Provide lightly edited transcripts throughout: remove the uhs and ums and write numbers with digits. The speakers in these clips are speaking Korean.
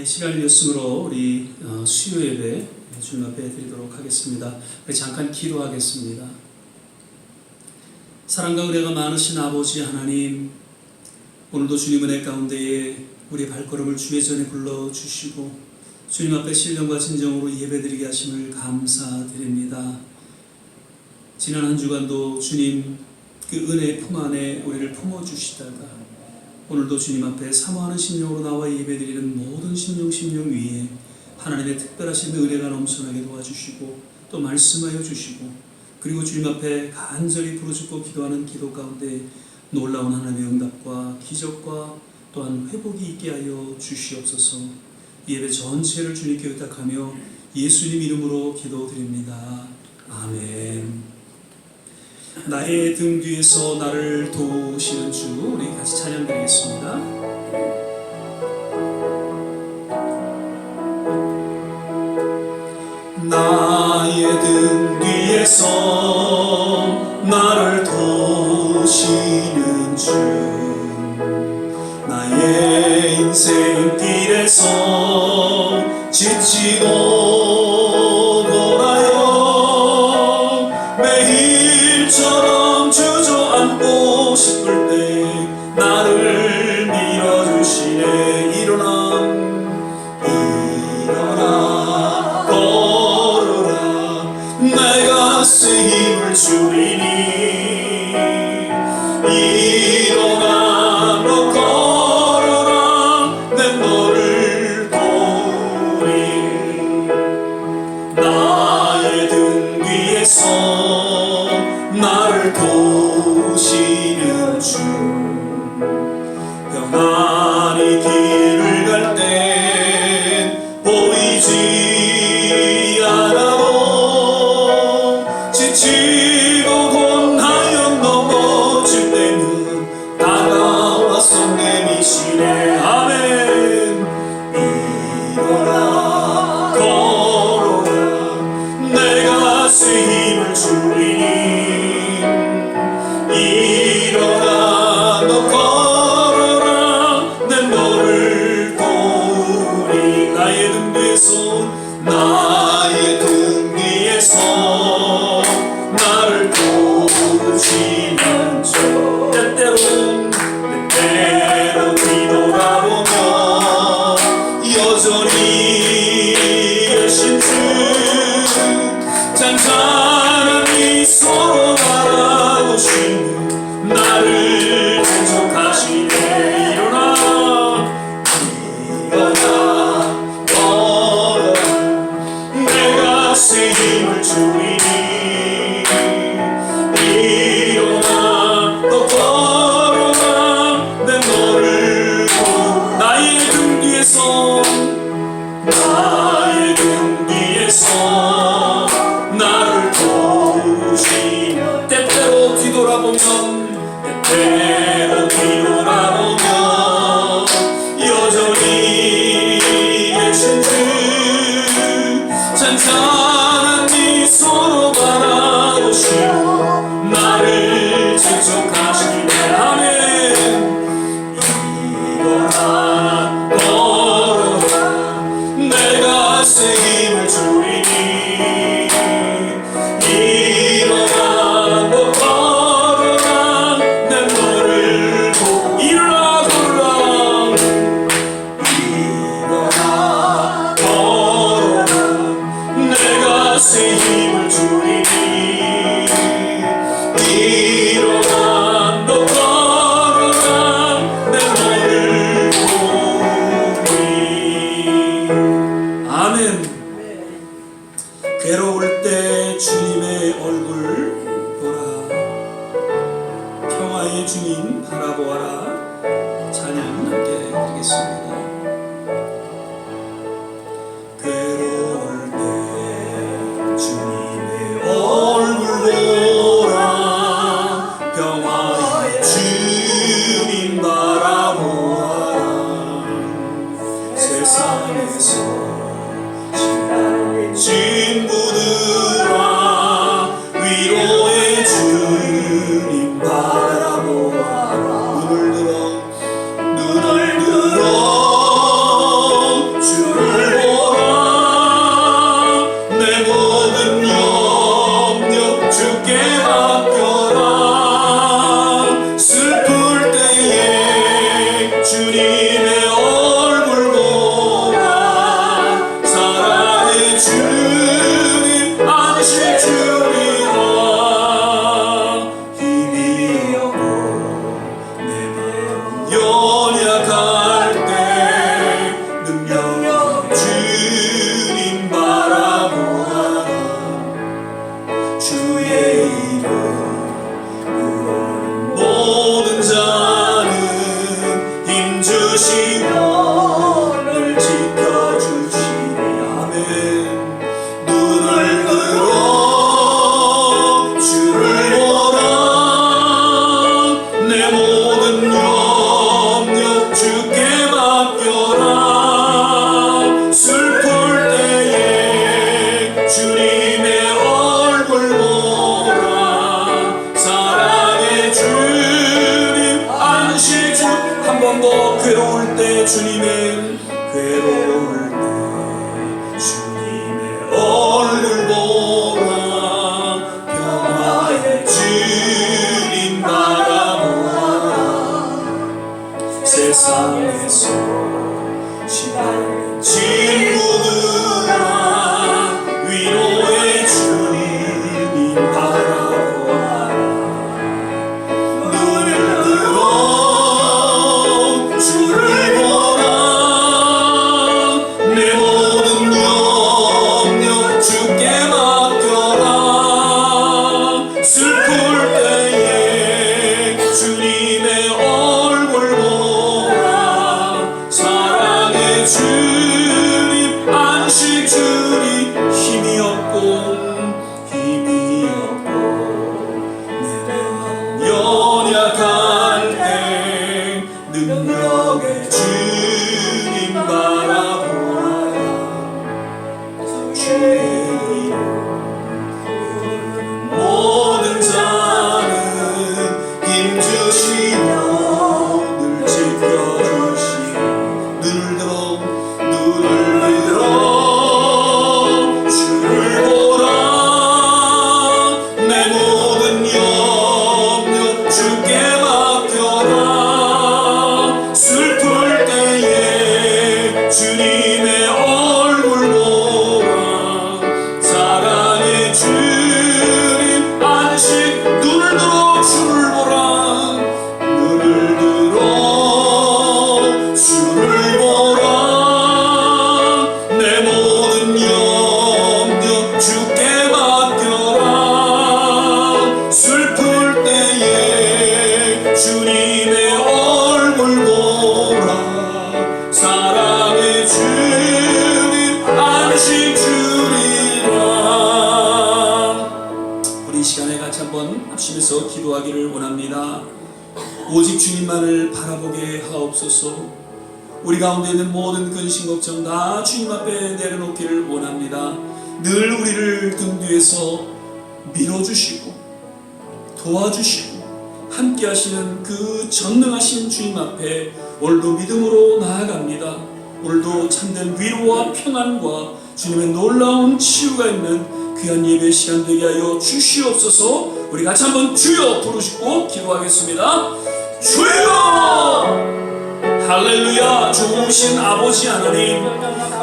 시간을 였으므로 우리 수요 예배 주님 앞에 드리도록 하겠습니다. 우리 잠깐 기도하겠습니다. 사랑과 은혜가 많으신 아버지 하나님, 오늘도 주님 은혜 가운데에 우리 발걸음을 주의 전에 불러주시고 주님 앞에 신령과 진정으로 예배드리게 하심을 감사드립니다. 지난 한 주간도 주님 그 은혜의 품 안에 우리를 품어주시다가 오늘도 주님 앞에 사모하는 심령으로 나와 예배드리는 모든 심령 위에 하나님의 특별하신 은혜가 넘쳐나게 도와주시고 또 말씀하여 주시고, 그리고 주님 앞에 간절히 부르짖고 기도하는 기도 가운데 놀라운 하나님의 응답과 기적과 또한 회복이 있게 하여 주시옵소서. 예배 전체를 주님께 의탁하며 예수님 이름으로 기도드립니다. 아멘. 나의 등 뒤에서 나를 도우시는 주, 우리 같이 찬양드리겠습니다. 나의 등 뒤에서 나를 도우시는 주, 나의 인생길에서 지치고 돌아요 매일처럼 주저앉고 싶을 때 나를 밀어주시네. 일어나 걸어라, 내가 새 힘을 주리니. 일어나 너 걸어라, 내 너를 도우리. 나의 등 뒤에서 나를 도우시는 주, 평안히 길을 갈 땐 보이지 않아도 지치고 곤하여 넘어질 때는 다가와서 내미시네. 아멘. 일어나 걸어라, 내가 새 힘을 주리니. 일어나 너 걸어라, 내 너를 도우리. 나의 등 뒤에서 나의 등 뒤에서 나를 도우시는 주, 때때로 뒤돌아보며 여전히 계신 주, 잔잔한 미소로 바라보시는 나를 만족하시네. 일어나 걸어라, 내가 새 힘을 주리니. 일어나 너 걸어라, 내 너를 도우. 나의 등 뒤에서 나의 등 뒤에서 나를 도우시며, 때때로 뒤돌아보면 여전히 계신 주, 잔잔한 미소로 바라보시며 나를 지속하시네. 아멘. 일어나 걸어라, 내가 새 힘을 주리니. 일어나 너 걸어라, 내 너를 도우. 일어나 걸어라, 일어나 걸어라, 내가 새 힘을 주리니. 일어나 너 걸어라, 내 너를 도우리. 아멘. 괴로울 때 주님의 얼굴 보라, 평화의 주님 바라보아라. 찬양 함께 드리겠습니다. 괴로울 때 주님의 얼굴 보라, 평화의 주님 바라보아라. 세상에서 친구들아 위로의 주님 바라보아라. 눈을 들어 괴로울 때 주님의 얼굴 보라 평화의 주님 바라보라 세상에서 시달린 친구들아 위로의 주님 바라보라 눈을 들어 주를 보라 내 모든 염려 주께 맡겨라 슬플 때에 주님의 얼굴 보라 사랑의 주님 안식 주님 힘이 없고 내 마음 연약할 때 능력의 주님 바라보아야 주의 이름 모든 자는 힘주시며 늘 지켜주시니 눈을 들어 주를 보라 내 모든 염려 주께 맡겨라 슬플 때에 주님의 얼굴 보라 사랑의 주님 안식 눈을 들어 주를 보라 눈을 들어 주를 보라 내 모든 염려 주께 맡겨라 슬플 때에 주님의 얼굴 보라 사랑의 주님 안식 주리라 우리 이 시간에 같이 한번 합심해서 기도하기를 원합니다. 오직 주님만을 바라보게 하옵소서. 우리 가운데 있는 모든 근심 걱정 다 주님 앞에 내려놓기를 원합니다. 늘 우리를 등 뒤에서 밀어주시고 도와주시고 함께 하시는 그 전능하신 주님 앞에 오늘도 믿음으로 나아갑니다. 오늘도 참된 위로와 평안과 주님의 놀라운 치유가 있는 귀한 예배 시간 되게 하여 주시옵소서. 우리 같이 한번 주여 부르시고 기도하겠습니다. 주여! 할렐루야. 좋으신 아버지 하나님,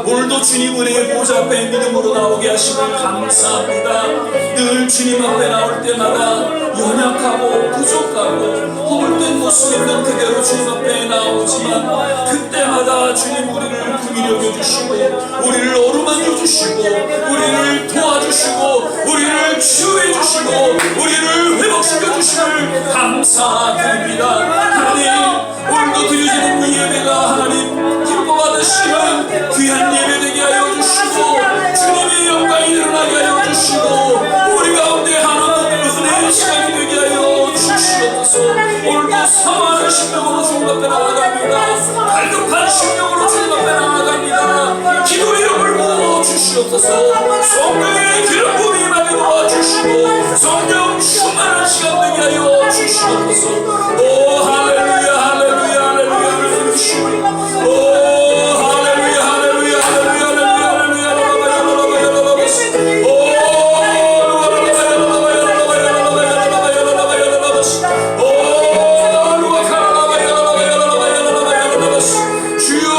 오늘도 주님 은혜의 보좌 앞에 믿음으로 나오게 하시면 감사합니다. 늘 주님 앞에 나올 때마다 연약하고 부족하고 허물된 모습 있는 그대로 주님 앞에 나오지만 그때마다 주님 우리를 긍휼히 여겨주시고 우리를 어루만져 주시고 우리를 도와주시고 우리를 치유해 주시고 우리를 회복시켜 주심을 감사드립니다. 하나님, 오늘도 드려지는 이 예배가 하나님 기뻐 받으시는 귀한 예배 되게 하여 주시고 주님의 영광이 일어나게 하여 주시고 우리 가운데 하나님 은혜의 시간이 되게 하여 주시옵소서. 오늘도 사모하는 심령으로 주님 앞에 나아갑니다. 갈급한 심령으로 주님 앞에 나아갑니다. 기도의 영을 부어 주시옵소서. 성령의 기름 부음이 임하게 도와주시고 성령 충만한 시간 되게 하여 주시옵소서. 오 할렐루야 할렐루야 할렐루야 할렐루야. 오 할렐루야 할렐루야 할렐루야 주여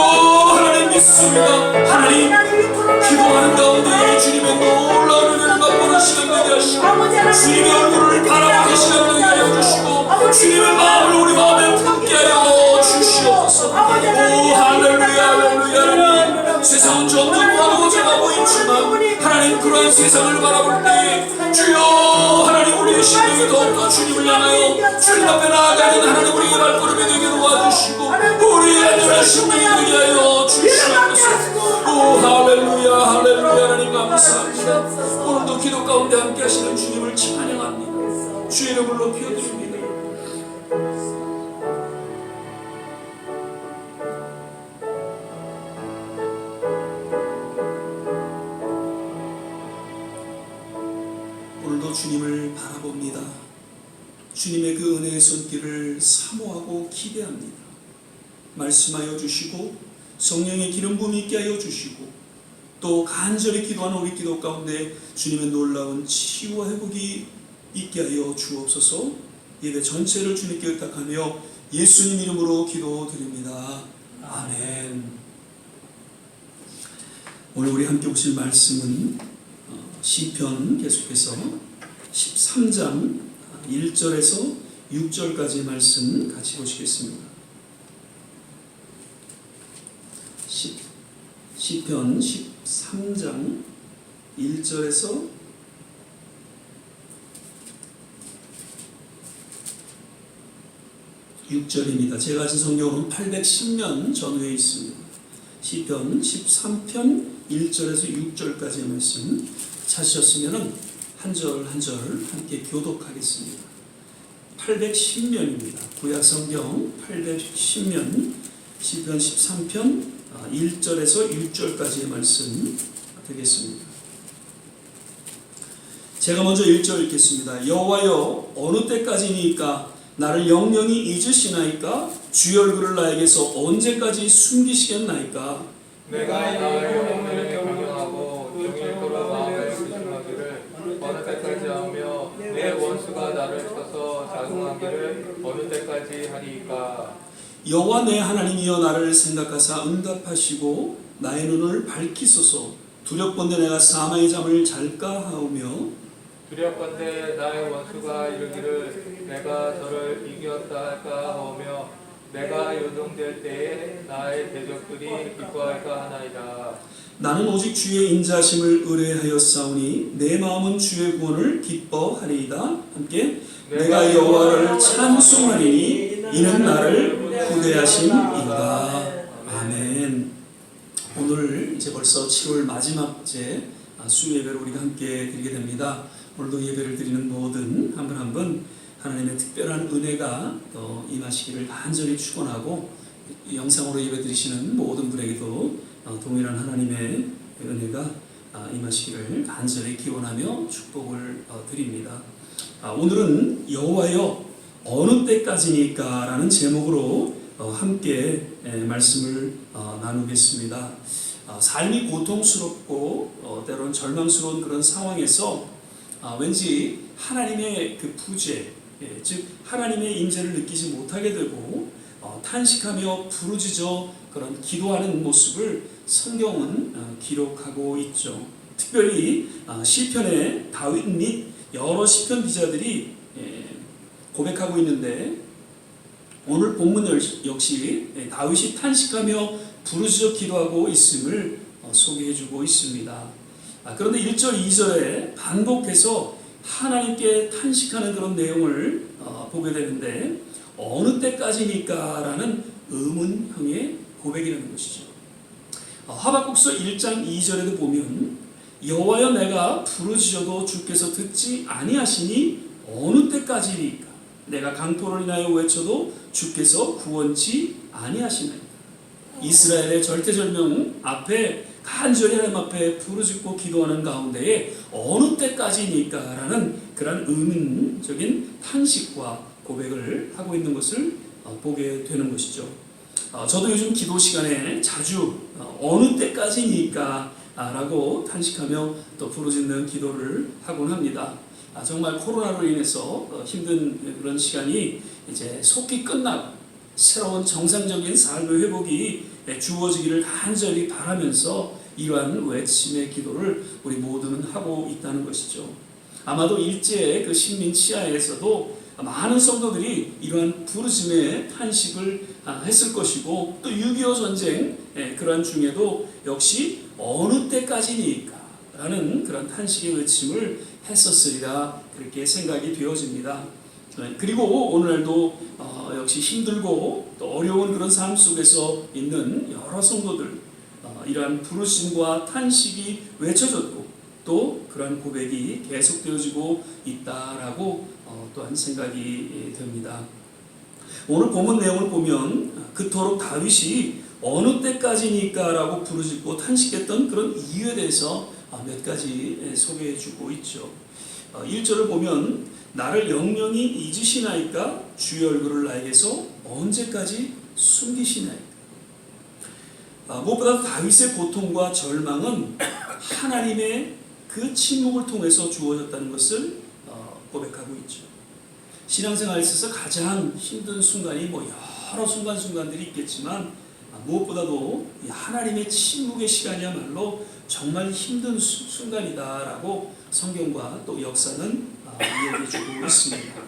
하나님 믿습니다. 하나님 기도하는 가운데 주님의 놀라운 은혜를 맛보는 시간 되게 하시고 주님의 얼굴을 바라보는 시간 되게 하여 주시고 주님의 마음을 우리 마음에 품게 하여 주시옵소서. 오 할렐루야 할렐루야 하나님, 세상은 점점 어두워져가고 있지만 하나님 그러한 세상을 바라볼 때 주여 하나님 우리의 심령이 더욱더 주님을 향하여 주님 앞에 나아가는 하나님 우리의 발걸음이 되게 도와주시고 우리의 안전한 심령이 되게 하여 주시옵소서. 오 할렐루야 할렐루야 하나님 감사합니다. 오늘도 기도 가운데 함께 하시는 주님을 찬양합니다. 주의 이름을 높여드립니다. 오늘도 주님을 바라봅니다. 주님의 그 은혜의 손길을 사모하고 기대합니다. 말씀하여 주시고 성령의 기름 부음이 있게 하여 주시고 또 간절히 기도하는 우리 기도 가운데 주님의 놀라운 치유와 회복이 있게 하여 주옵소서. 예배 전체를 주님께 의탁하며 예수님 이름으로 기도드립니다. 아멘. 오늘 우리 함께 보실 말씀은 시편 계속해서 13장 1절에서 6절까지의 말씀 같이 보시겠습니다. 시편 13장 1절에서 6절입니다. 제가 가진 성경으로는 810년 전후에 있습니다. 시편 13편 1절에서 6절까지의 말씀 찾으셨으면 한 절 한 절 함께 교독하겠습니다. 810년입니다. 구약 성경 810년 시편 13편 1절에서 6절까지의 말씀 되겠습니다. 제가 먼저 1절 읽겠습니다. 여호와여 어느 때까지니까 나를 영영히 잊으시나이까? 주의 얼굴을 나에게서 언제까지 숨기시겠나이까? 내가 나의 영혼을 경영하고 종일토록 마음을 조심하기를 어느 때까지 하며 내 원수가 나를 쳐서 자궁하기를 어느 때까지 하리이까? 여호와 내 하나님이여 나를 생각하사 응답하시고 나의 눈을 밝히소서. 두렵건대 내가 사망의 잠을 잘까 하오며 두렵건대 나의 원수가 이르기를 내가 저를 이겼다 할까 하오며 내가 요동될 때에 나의 대적들이 기뻐할까 하나이다. 나는 오직 주의 인자심을 의뢰하였사오니 내 마음은 주의 구원을 기뻐하리이다. 함께 내가 여호와를 찬송하리니 이는 나를 후대하심이다. 아멘. 오늘 이제 벌써 7월 마지막째 수요예배를 우리가 함께 드리게 됩니다. 오늘도 예배를 드리는 모든 한 분 한 분 하나님의 특별한 은혜가 또 임하시기를 간절히 축원하고 영상으로 예배 드리시는 모든 분에게도 동일한 하나님의 은혜가 임하시기를 간절히 기원하며 축복을 드립니다. 오늘은 여호와여 어느 때까지니까 라는 제목으로 함께 말씀을 나누겠습니다. 삶이 고통스럽고 때로는 절망스러운 그런 상황에서 왠지 하나님의 그 부재, 즉 하나님의 임재를 느끼지 못하게 되고 탄식하며 부르짖어 그런 기도하는 모습을 성경은 기록하고 있죠. 특별히 시편의 다윗 및 여러 시편 기자들이 고백하고 있는데 오늘 본문 역시 다윗이 탄식하며 부르짖어 기도하고 있음을 소개해주고 있습니다. 그런데 1절, 2절에 반복해서 하나님께 탄식하는 그런 내용을 보게 되는데 어느 때까지니까 라는 의문형의 고백이라는 것이죠. 하박국서 1장 2절에도 보면 여호와여 내가 부르짖어도 주께서 듣지 아니하시니 어느 때까지니까? 내가 강포를 인하여 외쳐도 주께서 구원치 아니하시나이까? 이스라엘의 절대절명 앞에 간절히 하나님 앞에 부르짖고 기도하는 가운데에 어느 때까지니까? 라는 그런 의문적인 탄식과 고백을 하고 있는 것을 보게 되는 것이죠. 저도 요즘 기도 시간에 자주 어느 때까지니까? 라고 탄식하며 또 부르짖는 기도를 하곤 합니다. 정말 코로나로 인해서 힘든 그런 시간이 이제 속히 끝나고 새로운 정상적인 삶의 회복이 주어지기를 간절히 바라면서 이러한 외침의 기도를 우리 모두는 하고 있다는 것이죠. 아마도 일제의 그 식민 치하에서도 많은 성도들이 이러한 부르짖음의 탄식을 했을 것이고 또 6.25 전쟁 그러한 중에도 역시 어느 때까지니까 라는 그런 탄식의 외침을 했었으리라 그렇게 생각이 되어집니다. 그리고 오늘날도 역시 힘들고 또 어려운 그런 삶 속에서 있는 여러 성도들 이러한 부르심과 탄식이 외쳐졌고 또 그러한 고백이 계속되어지고 있다라고 또한 생각이 됩니다. 오늘 본문 내용을 보면 그토록 다윗이 어느 때까지니까 라고 부르짖고 탄식했던 그런 이유에 대해서 몇 가지 소개해 주고 있죠. 1절을 보면 나를 영영히 잊으시나이까? 주의 얼굴을 나에게서 언제까지 숨기시나이까? 무엇보다 다윗의 고통과 절망은 하나님의 그 침묵을 통해서 주어졌다는 것을 고백하고 있죠. 신앙생활에 있어서 가장 힘든 순간이 여러 순간들이 있겠지만 무엇보다도 하나님의 침묵의 시간이야말로 정말 힘든 순간이다라고 성경과 또 역사는 이야기해주고 있습니다.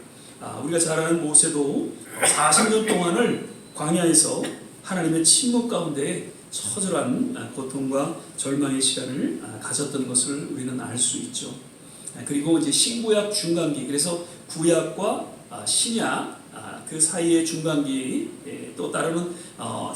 우리가 잘 아는 모세도 40년 동안을 광야에서 하나님의 침묵 가운데 처절한 고통과 절망의 시간을 가졌던 것을 우리는 알 수 있죠. 그리고 이제 신구약 중간기, 그래서 구약과 신약 그 사이의 중간기, 또 따르는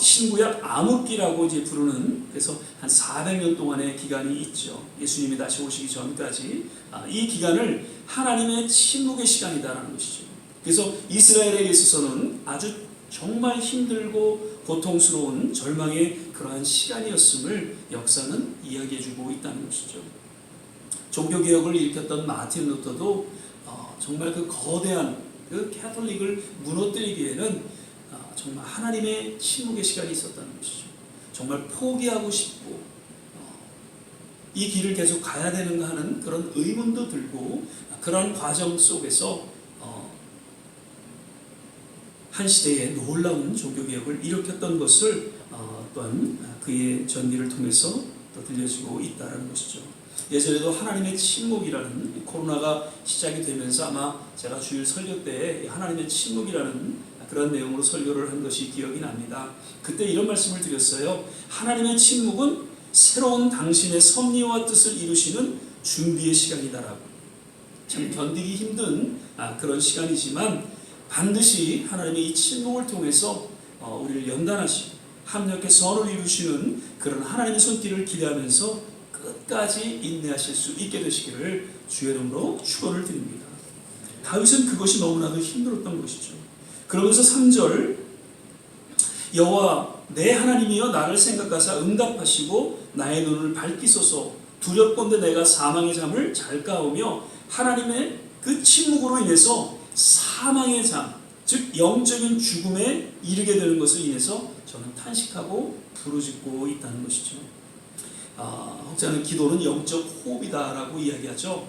신구약 암흑기라고 이제 부르는, 그래서 한 400년 동안의 기간이 있죠. 예수님이 다시 오시기 전까지 이 기간을 하나님의 침묵의 시간이다라는 것이죠. 그래서 이스라엘에 있어서는 아주 정말 힘들고 고통스러운 절망의 그러한 시간이었음을 역사는 이야기해주고 있다는 것이죠. 종교개혁을 일으켰던 마틴 루터도 정말 그 거대한 그 캐톨릭을 무너뜨리기에는 정말 하나님의 침묵의 시간이 있었다는 것이죠. 정말 포기하고 싶고 이 길을 계속 가야 되는가 하는 그런 의문도 들고, 그런 과정 속에서 한 시대에 놀라운 종교개혁을 일으켰던 것을 또한 그의 전기를 통해서 또 들려지고 있다는 것이죠. 예전에도 하나님의 침묵이라는, 코로나가 시작이 되면서 아마 제가 주일 설교 때 하나님의 침묵이라는 그런 내용으로 설교를 한 것이 기억이 납니다. 그때 이런 말씀을 드렸어요. 하나님의 침묵은 새로운 당신의 섭리와 뜻을 이루시는 준비의 시간이다라고. 참 견디기 힘든 그런 시간이지만 반드시 하나님의 이 침묵을 통해서 우리를 연단하시고 합력해 선을 이루시는 그런 하나님의 손길을 기대하면서 끝까지 인내하실 수 있게 되시기를 주의 이름으로 축원을 드립니다. 다윗은 그것이 너무나도 힘들었던 것이죠. 그러면서 3절, 여호와 내 하나님이여 나를 생각하사 응답하시고 나의 눈을 밝히소서. 두렵건대 내가 사망의 잠을 잘 까오며, 하나님의 그 침묵으로 인해서 사망의 잠, 즉 영적인 죽음에 이르게 되는 것을 인해서 저는 탄식하고 부르짖고 있다는 것이죠. 혹자는 기도는 영적 호흡이다라고 이야기하죠.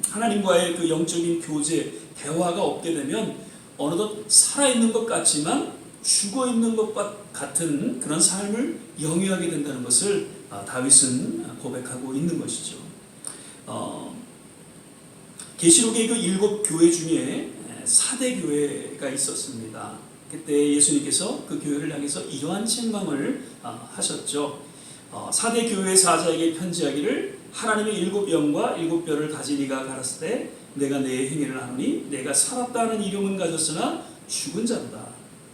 하나님과의 그 영적인 교제, 대화가 없게 되면 어느덧 살아있는 것 같지만 죽어있는 것 같은 그런 삶을 영위하게 된다는 것을 다윗은 고백하고 있는 것이죠. 계시록의 그 7 교회 중에 4대 교회가 있었습니다. 그때 예수님께서 그 교회를 향해서 이러한 책망을 하셨죠. 4대 교회 사자에게 편지하기를, 하나님의 7 영과 7 뼈를 가진 이가 가랐을 때 내가 내 행위를 아노니 내가 살았다는 이름은 가졌으나 죽은 자로다.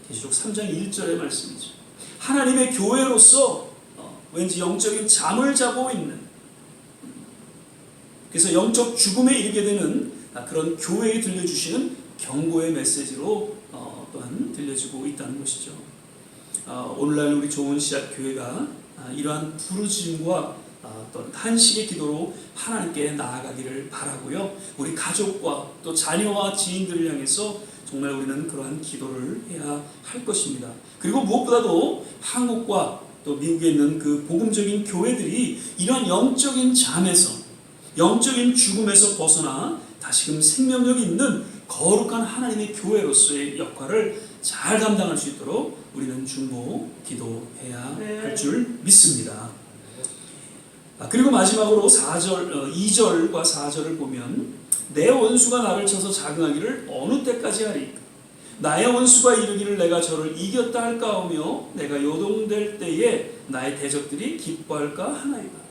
계시록 3장 1절의 말씀이죠. 하나님의 교회로서 왠지 영적인 잠을 자고 있는, 그래서 영적 죽음에 이르게 되는 그런 교회에 들려주시는 경고의 메시지로 또한 들려지고 있다는 것이죠. 오늘날 우리 좋은 씨앗 교회가 이러한 부르짖음과 또한 탄식의 기도로 하나님께 나아가기를 바라고요. 우리 가족과 또 자녀와 지인들을 향해서 정말 우리는 그러한 기도를 해야 할 것입니다. 그리고 무엇보다도 한국과 또 미국에 있는 그 복음적인 교회들이 이러한 영적인 잠에서, 영적인 죽음에서 벗어나 다시금 생명력 있는 거룩한 하나님의 교회로서의 역할을 잘 감당할 수 있도록 우리는 중보 기도해야 할 줄 믿습니다. 그리고 마지막으로 2절과 4절을 보면, 내 원수가 나를 쳐서 자긍하기를 어느 때까지 하리까? 나의 원수가 이르기를 내가 저를 이겼다 할까오며 내가 요동될 때에 나의 대적들이 기뻐할까 하나이다.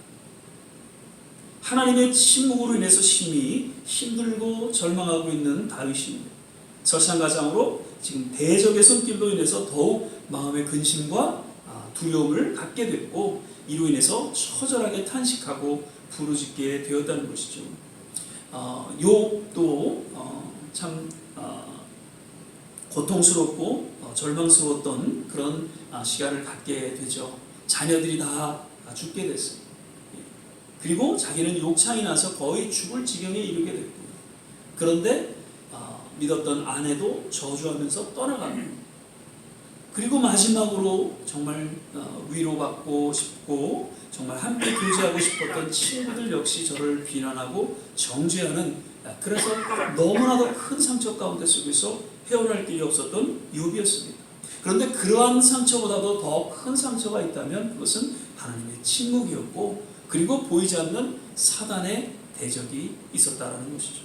하나님의 침묵으로 인해서 심히 힘들고 절망하고 있는 다윗입니다. 설상가상으로 지금 대적의 손길로 인해서 더욱 마음의 근심과 두려움을 갖게 됐고, 이로 인해서 처절하게 탄식하고 부르짖게 되었다는 것이죠. 욥도 참 고통스럽고 절망스러웠던 그런 시간을 갖게 되죠. 자녀들이 다 죽게 됐어요. 그리고 자기는 욕창이 나서 거의 죽을 지경에 이르게 됐고, 그런데 믿었던 아내도 저주하면서 떠나갑니다. 그리고 마지막으로 정말 위로받고 싶고 정말 함께 교제하고 싶었던 친구들 역시 저를 비난하고 정죄하는, 그래서 너무나도 큰 상처 가운데 속에서 헤어날 길이 없었던 욥이었습니다. 그런데 그러한 상처보다도 더 큰 상처가 있다면 그것은 하나님의 침묵이었고, 그리고 보이지 않는 사단의 대적이 있었다라는 것이죠.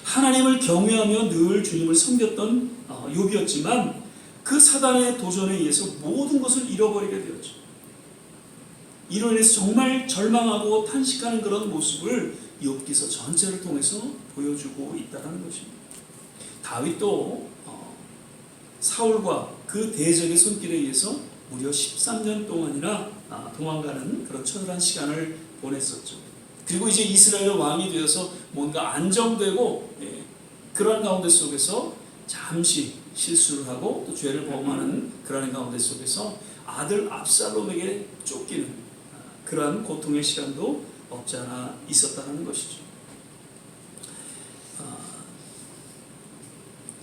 하나님을 경외하며 늘 주님을 섬겼던 욥이었지만 그 사단의 도전에 의해서 모든 것을 잃어버리게 되었죠. 이로 인해서 정말 절망하고 탄식하는 그런 모습을 욥기서 전체를 통해서 보여주고 있다는 것입니다. 다윗도 사울과 그 대적의 손길에 의해서 무려 13년 동안이나 도망가는 그런 처절한 시간을 보냈었죠. 그리고 이제 이스라엘 왕이 되어서 뭔가 안정되고 그런 가운데 속에서 잠시 실수를 하고 또 죄를 범하는 그런 가운데 속에서 아들 압살롬에게 쫓기는 그러한 고통의 시간도 없지 않아 있었다는 것이죠.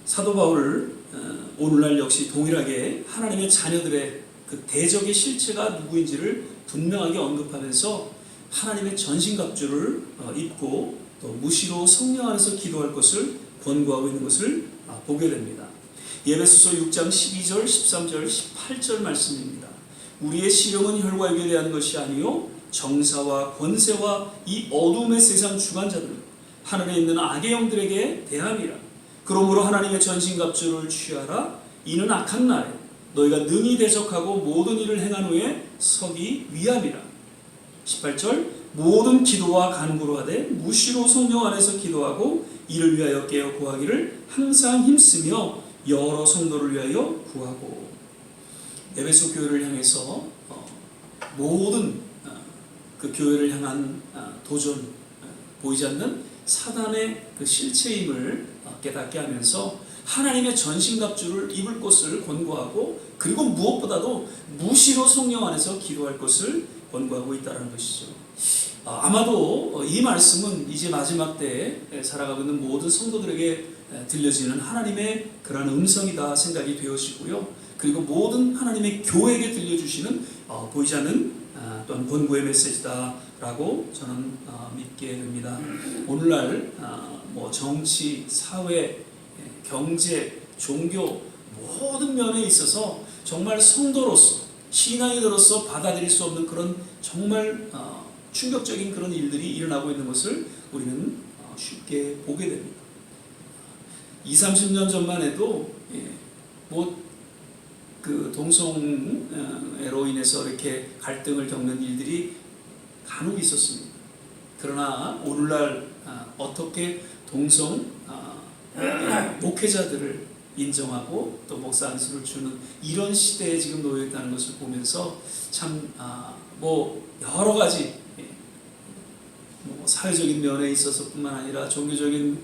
사도 바울 오늘날 역시 동일하게 하나님의 자녀들의 그 대적의 실체가 누구인지를 분명하게 언급하면서 하나님의 전신갑주를 입고 또 무시로 성령 안에서 기도할 것을 권고하고 있는 것을 보게 됩니다. 에베소서 6장 12절, 13절, 18절 말씀입니다. 우리의 시력은 혈과 육에 대한 것이 아니요 정사와 권세와 이 어둠의 세상 주관자들 하늘에 있는 악의 영들에게 대함이라. 그러므로 하나님의 전신갑주를 취하라. 이는 악한 날에 너희가 능히 대적하고 모든 일을 행한 후에 서기 위함이라. 18절 모든 기도와 간구로 하되 무시로 성령 안에서 기도하고 이를 위하여 깨어 구하기를 항상 힘쓰며 여러 성도를 위하여 구하고. 에베소 교회를 향해서 모든 그 교회를 향한 도전, 보이지 않는 사단의 그 실체임을 깨닫게 하면서 하나님의 전신갑주를 입을 것을 권고하고, 그리고 무엇보다도 무시로 성령 안에서 기도할 것을 권고하고 있다는 것이죠. 아마도 이 말씀은 이제 마지막 때에 살아가고 있는 모든 성도들에게 들려지는 하나님의 그러한 음성이다 생각이 되어지고요. 그리고 모든 하나님의 교회에게 들려주시는 보이지 않는 또한 권고의 메시지다라고 저는 믿게 됩니다. 오늘날 뭐 정치, 사회, 경제, 종교 모든 면에 있어서 정말 성도로서 신앙인으로서 받아들일 수 없는 그런 정말 충격적인 그런 일들이 일어나고 있는 것을 우리는 쉽게 보게 됩니다. 20, 30년 전만 해도 그 동성애로 인해서 이렇게 갈등을 겪는 일들이 간혹 있었습니다. 그러나 오늘날 어떻게 동성 목회자들을 인정하고 또 목사 안수를 주는 이런 시대에 지금 놓여 있다는 것을 보면서 참 여러 가지 사회적인 면에 있어서뿐만 아니라 종교적인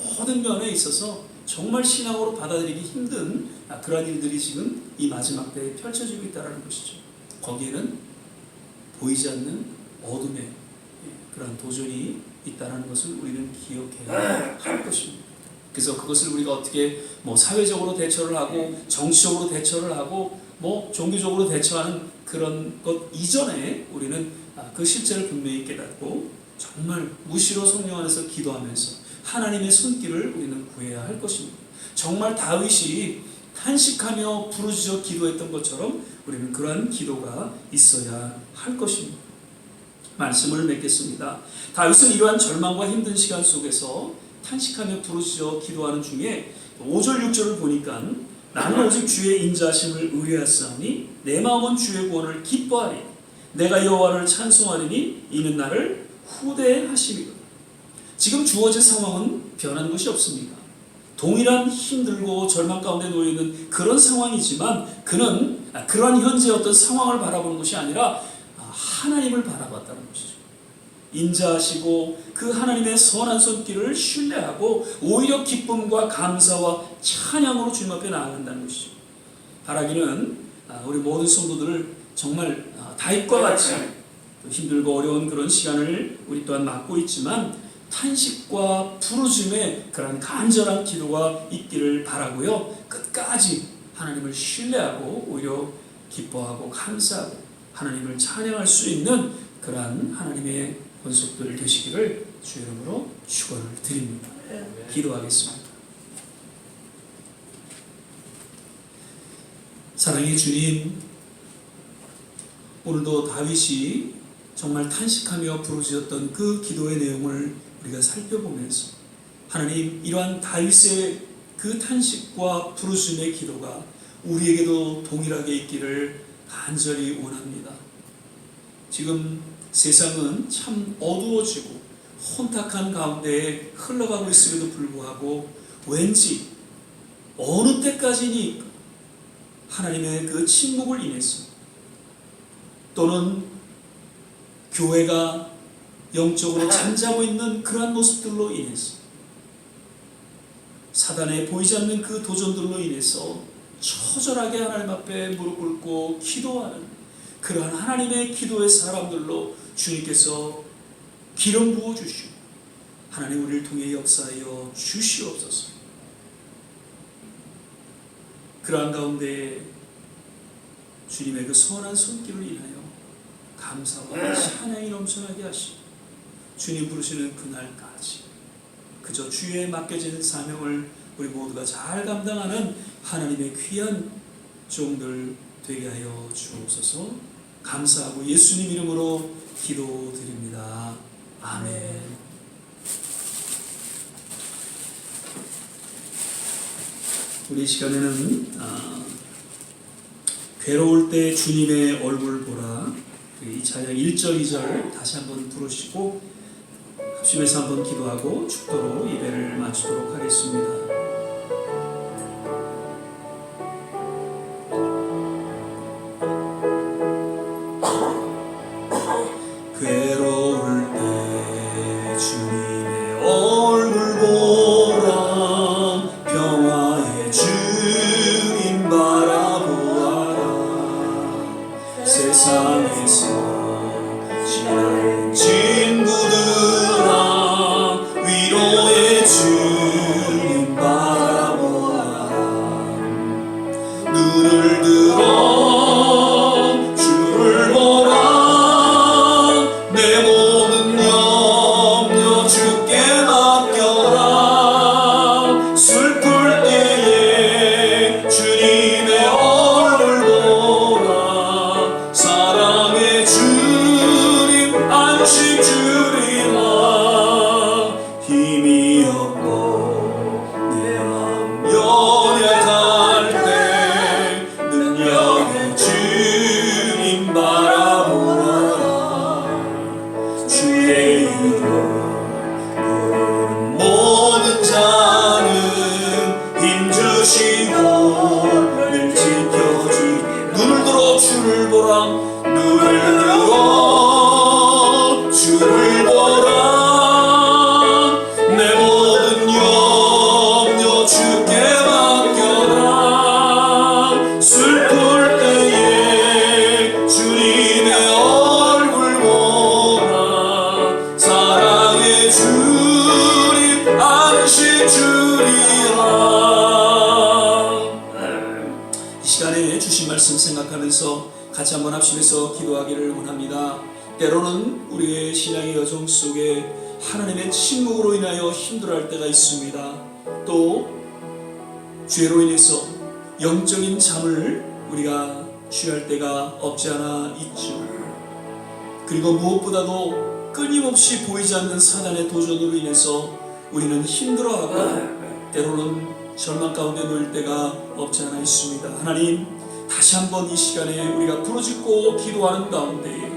모든 면에 있어서 정말 신앙으로 받아들이기 힘든 그러한 일들이 지금 이 마지막 때에 펼쳐지고 있다는 것이죠. 거기에는 보이지 않는 어둠의 그런 도전이 있다는 것을 우리는 기억해야 할 것입니다. 그래서 그것을 우리가 어떻게 사회적으로 대처를 하고 정치적으로 대처를 하고 종교적으로 대처하는 그런 것 이전에 우리는 그 실체를 분명히 깨닫고 정말 무시로 성령 안에서 기도하면서 하나님의 손길을 우리는 구해야 할 것입니다. 정말 다윗이 탄식하며 부르짖어 기도했던 것처럼 우리는 그러한 기도가 있어야 할 것입니다. 말씀을 맺겠습니다. 다윗은 이러한 절망과 힘든 시간 속에서 탄식하며 부르짖어 기도하는 중에 5절 6절을 보니까 나는 오직 주의 인자하심을 의뢰하사오니 내 마음은 주의 구원을 기뻐하리. 내가 여호와를 찬송하리니 이는 나를 후대하심이로다. 지금 주어진 상황은 변한 것이 없습니다. 동일한 힘들고 절망 가운데 놓여있는 그런 상황이지만 그는 그러한 현재의 어떤 상황을 바라보는 것이 아니라 하나님을 바라봤다는 것이죠. 인자하시고 그 하나님의 선한 손길을 신뢰하고 오히려 기쁨과 감사와 찬양으로 주님 앞에 나아간다는 것이죠. 바라기는 우리 모든 성도들을 정말 다윗과 같이 힘들고 어려운 그런 시간을 우리 또한 맞고 있지만 탄식과 부르짖음의 그런 간절한 기도가 있기를 바라고요. 끝까지 하나님을 신뢰하고 오히려 기뻐하고 감사하고 하나님을 찬양할 수 있는 그러한 하나님의 권속들 되시기를 주 이름으로 축원을 드립니다. 기도하겠습니다. 사랑의 주님, 오늘도 다윗이 정말 탄식하며 부르짖었던 그 기도의 내용을 우리가 살펴보면서 하나님, 이러한 다윗의 그 탄식과 부르짖음의 기도가 우리에게도 동일하게 있기를 간절히 원합니다. 지금 세상은 참 어두워지고 혼탁한 가운데에 흘러가고 있음에도 불구하고 왠지 어느 때까지니 하나님의 그 침묵을 인해서 또는 교회가 영적으로 잠자고 있는 그러한 모습들로 인해서 사단의 보이지 않는 그 도전들로 인해서 처절하게 하나님 앞에 무릎 꿇고 기도하는 그러한 하나님의 기도의 사람들로 주님께서 기름 부어 주시고 하나님 우리를 통해 역사하여 주시옵소서. 그러한 가운데 주님의 그 선한 손길을 인하여 감사와 찬양이 넘쳐나게 하시고 주님 부르시는 그날까지 그저 주에 맡겨진 사명을 우리 모두가 잘 감당하는 하나님의 귀한 종들 되게 하여 주옵소서. 감사하고 예수님 이름으로 기도드립니다. 아멘. 우리 시간에는 괴로울 때 주님의 얼굴 보라, 이 찬양 1절 2절 다시 한번 부르시고 합심해서 한번 기도하고 축도로 예배를 마치도록 하겠습니다. 괴로울 때 주님의 얼굴 보라, 평화의 주님 바라보아라. 세상에서 지나는 친구들아, 위로의 주님 바라보아라. 눈을 들어 주를 보라, 내 모든 염려 주께 맡겨라. 슬플 때에 주님의 얼굴 보라, 사랑의 주님 안식 주리라. 힘이 없고 내 마음 연약할 때 능력의 주님 바라보라. 주의 이름 부르는 모든 자는 힘주시고 늘 지켜주. 눈을 들어 주를 보라, 눈을 들어 주를 보라. 내 모든 염려 주께 맡겨라. 슬플 때에 주님의 얼굴 보라, 사랑의 주님 안식 주리라. 이 시간에 주신 말씀 생각하면서 같이 한번 합심해서 기도하기를 원합니다. 때로는 우리의 신앙의 여정 속에 하나님의 침묵으로 인하여 힘들어할 때가 있습니다. 또 죄로 인해서 영적인 잠을 우리가 취할 때가 없지 않아 있죠. 그리고 무엇보다도 끊임없이 보이지 않는 사단의 도전으로 인해서 우리는 힘들어하고 때로는 절망 가운데 놓일 때가 없지 않아 있습니다. 하나님, 다시 한번 이 시간에 우리가 부르짖고 기도하는 가운데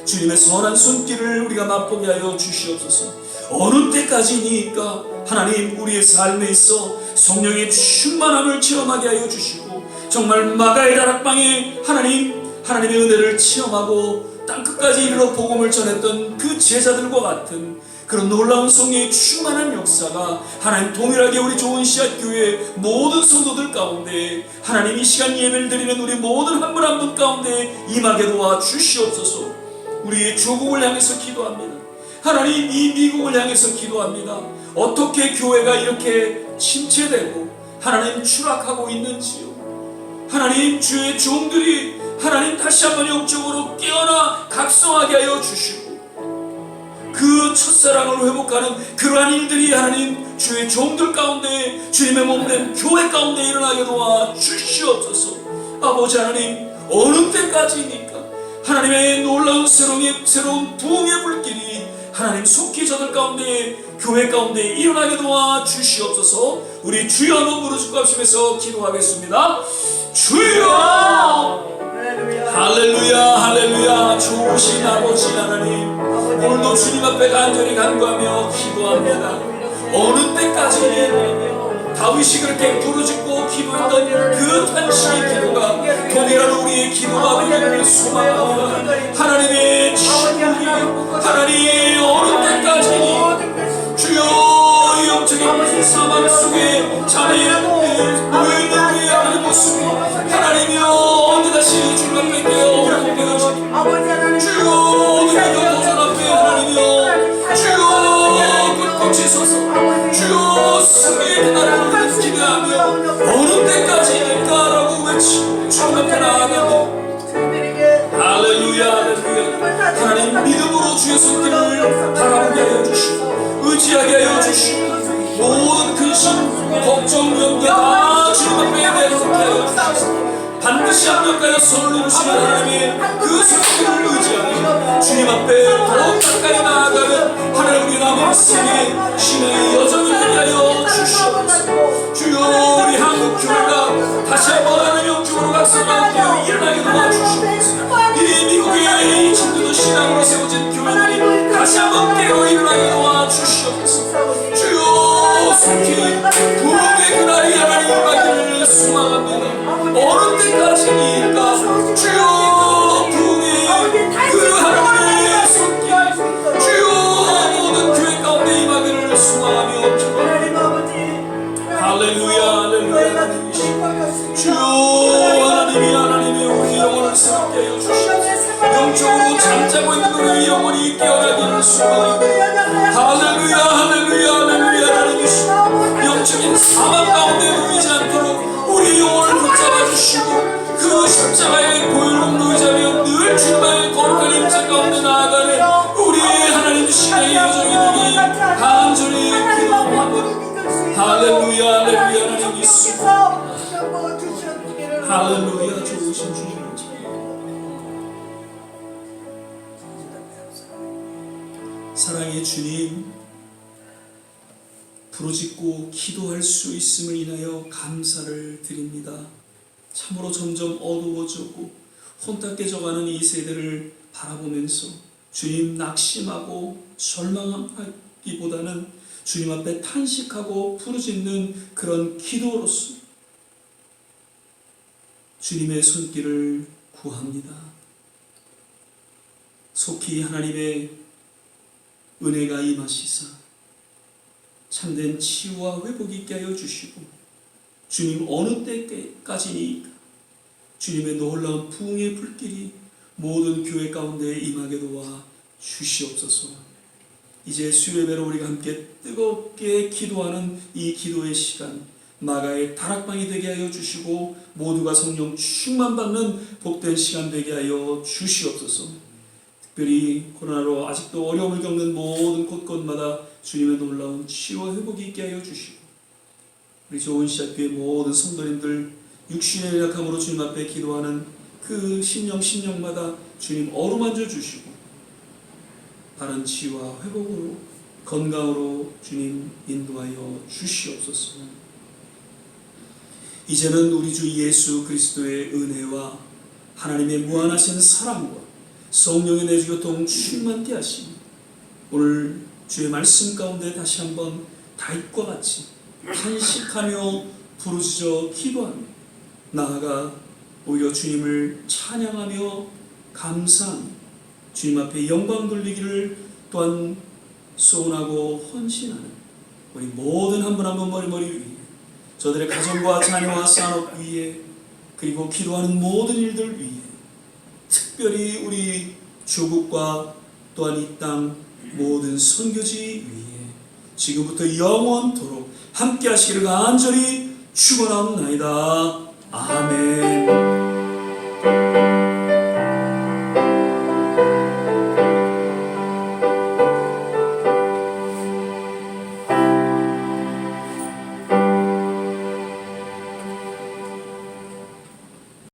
주님의 선한 손길을 우리가 맛보게 하여 주시옵소서. 어느 때까지니까 하나님, 우리의 삶에 있어 성령의 충만함을 체험하게 하여 주시고 정말 마가의 다락방에 하나님의 은혜를 체험하고 땅끝까지 이르러 복음을 전했던 그 제자들과 같은 그런 놀라운 성령의 충만한 역사가 하나님 동일하게 우리 좋은 씨앗교회 모든 성도들 가운데 하나님 이 시간 예배를 드리는 우리 모든 한 분 한 분 가운데 임하게 도와 주시옵소서. 우리의 조국을 향해서 기도합니다. 하나님, 이 미국을 향해서 기도합니다. 어떻게 교회가 이렇게 침체되고 하나님 추락하고 있는지요. 하나님, 주의 종들이 하나님 다시 한번 영적으로 깨어나 각성하게 하여 주시고 그 첫사랑을 회복하는 그러한 일들이 하나님 주의 종들 가운데, 주님의 몸된 교회 가운데 일어나게 도와 주시옵소서. 아버지 하나님, 어느 때까지입니까? 하나님의 놀라운 새로운 부흥의 불길이 하나님 속히 저들 가운데, 교회 가운데 일어나게 도와 주시옵소서. 우리 주여 한번 부르짖고 합심해서 기도하겠습니다. 주여! 할렐루야, 할렐루야. 좋으신 아버지 하나님, 오늘도 주님 앞에 간절히 간구하며 기도합니다. 어느 때까지 다윗이 그렇게 부르짖고 기도했던 그 탄식의 기도가 동일한 우리의 기도가 되기를 소망합니다. 하나님의 친구이 하나님, 어느 때까지 주여, 영적인 사망 속에 잠에 놓여있는 우리의 하나님 모습이 하나님이여 언제 다시 주님 앞에 깨어 주여, 오늘도 도전하게 하나님이여 주여 꿇고치소서. 주여, 승리의 그날을 기대하며 어느 때까지일까라고 외치고 주님 앞에 나아가며 할렐루야, 할렐루야. 하나님, 믿음으로 주의 손길을 바라보게 하여 주시고 의지하게 하여 주시고 모든 근심, 걱정, 염려 다 주님 앞에 내놓게 하여 주시고 반드시 합력하여 손을 누르시는 하나님의 그 손길을 의지하며 주님 앞에 더욱 가까이 나아가는 하나님, 우리 남은 생의 신의 여정을 위하여 주시옵소서. 주여, 우리 한국 교회가 다시 한번 하나님 영적으로 각성하는 교회 일어나게 도와주시옵소서. 이 미국의 이 진도도 신앙으로 세워진 교회들이 다시 한번 깨어 일어나게 도와주시옵소서. 주여, 속히 부흥의 그날이 하나님 임하기를 소망합니다. 어느 때까지일까? 주여, 부흥의 그 하나님의 손길 주여 모든 교회 가운데 임하기를 소망하며 기도합니다. 할렐루야, 할렐루야. 주여, 하나님이 우리 영혼을 새롭게 하여 주시옵소서. 영적으로 잠자고 있는 우리 영혼이 깨어나기를 소망합니다. 할렐루야, 할렐루야, 할렐루야. 하나님이시여, 영적인 사망 가운데 놓이지 않도록 우리 영혼을 붙잡아 주시고 그 십자가의 보혈로 놓이자며 늘 주님의 거룩한 임재 가운데 나아가는 우리의 하나님 신의 여정이 되기 간절히 기도합니다. 할렐루야, 할렐루야. 하나님이시여, 할렐루야. 좋으신 주님, 사랑의 주님, 부르짖고 기도할 수 있음을 인하여 감사를 드립니다. 참으로 점점 어두워지고 혼탁해져가는 이 세대를 바라보면서 주님, 낙심하고 절망하기보다는 주님 앞에 탄식하고 부르짖는 그런 기도로서 주님의 손길을 구합니다. 속히 하나님의 은혜가 임하시사 참된 치유와 회복이 있게 하여 주시고 주님, 어느 때까지니까 주님의 놀라운 부흥의 불길이 모든 교회 가운데 임하게 도와 주시옵소서. 이제 수요예배로 우리가 함께 뜨겁게 기도하는 이 기도의 시간, 마가의 다락방이 되게 하여 주시고 모두가 성령 충만받는 복된 시간 되게 하여 주시옵소서. 특별히 코로나로 아직도 어려움을 겪는 모든 곳곳마다 주님의 놀라운 치유와 회복이 있게 하여 주시고 우리 좋은 시작교회 모든 성도님들 육신의 연약함으로 주님 앞에 기도하는 그 심령마다 주님 어루만져 주시고 바른 치유와 회복으로 건강으로 주님 인도하여 주시옵소서. 이제는 우리 주 예수 그리스도의 은혜와 하나님의 무한하신 사랑과 성령의 내주교통 충만케 하시니 오늘 주의 말씀 가운데 다시 한번 다윗과 같이 탄식하며 부르짖어 기도하며 나아가 오히려 주님을 찬양하며 감사하며 주님 앞에 영광 돌리기를 또한 소원하고 헌신하는 우리 모든 한 분 한 분 머리 위에 저들의 가정과 자녀와 산업 위에 그리고 기도하는 모든 일들 위에 특별히 우리 조국과 또한 이 땅 모든 선교지 위에 지금부터 영원토록 함께 하시기를 간절히 축원하옵나이다. 아멘.